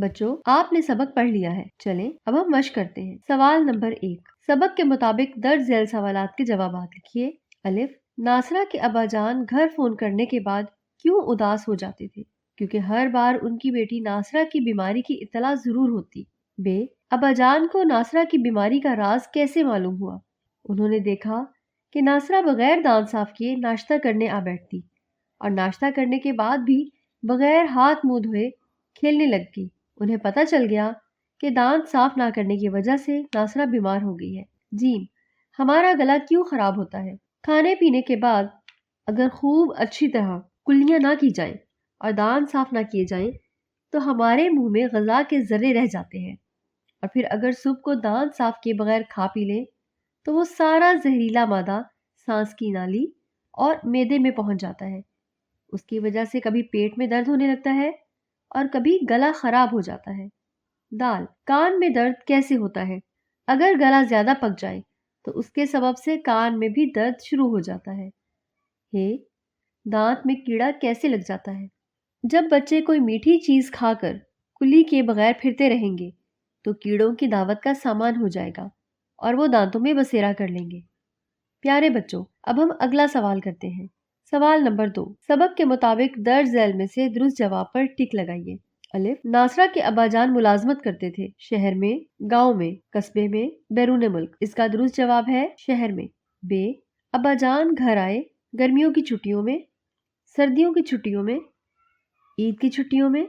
بچوں آپ نے سبق پڑھ لیا ہے، چلیں اب ہم مشق کرتے ہیں۔ سوال نمبر 1، سبق کے مطابق درج ذیل سوالات کے جوابات لکھیے۔ الف، ناصرہ کے ابا جان گھر فون کرنے کے بعد کیوں اداس ہو جاتے تھے؟ کیونکہ ہر بار ان کی بیٹی ناصرہ کی بیماری کی اطلاع ضرور ہوتی۔ ب، ابا جان کو ناصرہ کی بیماری کا راز کیسے معلوم ہوا؟ انہوں نے دیکھا کہ ناصرہ بغیر دانت صاف کیے ناشتہ کرنے آ بیٹھتی اور ناشتہ کرنے کے بعد بھی بغیر ہاتھ منہ دھوئے کھیلنے لگ گئی۔ انہیں پتہ چل گیا کہ دانت صاف نہ کرنے کی وجہ سے ناصرہ بیمار ہو گئی ہے۔ جیم، ہمارا گلا کیوں خراب ہوتا ہے؟ کھانے پینے کے بعد اگر خوب اچھی طرح کلیاں نہ کی جائیں اور دانت صاف نہ کیے جائیں تو ہمارے منہ میں غذا کے ذرے رہ جاتے ہیں، اور پھر اگر صبح کو دانت صاف کیے بغیر کھا پی لیں تو وہ سارا زہریلا مادہ سانس کی نالی اور معدے میں پہنچ جاتا ہے۔ اس کی وجہ سے کبھی پیٹ میں درد ہونے لگتا ہے اور کبھی گلا خراب ہو جاتا ہے۔ دال، کان میں درد کیسے ہوتا ہے؟ اگر گلا زیادہ پک جائے تو اس کے سبب سے کان میں بھی درد شروع ہو جاتا ہے۔ دانت میں کیڑا کیسے لگ جاتا ہے؟ جب بچے کوئی میٹھی چیز کھا کر کلی کے بغیر پھرتے رہیں گے تو کیڑوں کی دعوت کا سامان ہو جائے گا اور وہ دانتوں میں بسیرا کر لیں گے۔ پیارے بچوں، اب ہم اگلا سوال کرتے ہیں۔ سوال نمبر 2، سبق کے مطابق درج ذیل میں سے درست جواب پر ٹک لگائیے۔ الف، ناصرہ کے ابا جان ملازمت کرتے تھے، شہر میں، گاؤں میں، قصبے میں، بیرون ملک۔ اس کا درست جواب ہے شہر میں۔ ب، ابا جان گھر آئے گرمیوں کی چھٹیوں میں، سردیوں کی چھٹیوں میں، عید کی چھٹیوں میں،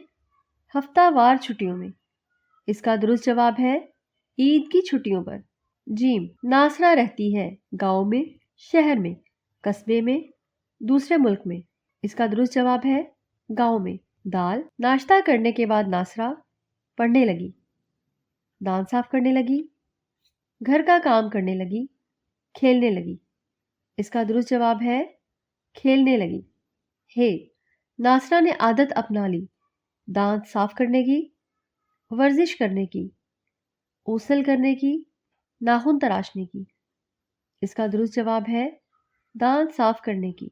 ہفتہ وار چھٹیوں میں۔ اس کا درست جواب ہے عید کی چھٹیوں پر۔ جیم، ناصرہ رہتی ہے گاؤں میں، شہر میں، قصبے میں، دوسرے ملک میں۔ اس کا درست جواب ہے گاؤں میں۔ دال، ناشتہ کرنے کے بعد ناصرہ پڑھنے لگی، دانت صاف کرنے لگی، گھر کا کام کرنے لگی، کھیلنے لگی۔ اس کا درست جواب ہے کھیلنے لگی۔ ناصرہ نے عادت اپنا لی دانت صاف کرنے کی، ورزش کرنے کی، غسل کرنے کی، ناخن تراشنے کی۔ اس کا درست جواب ہے دانت صاف کرنے کی۔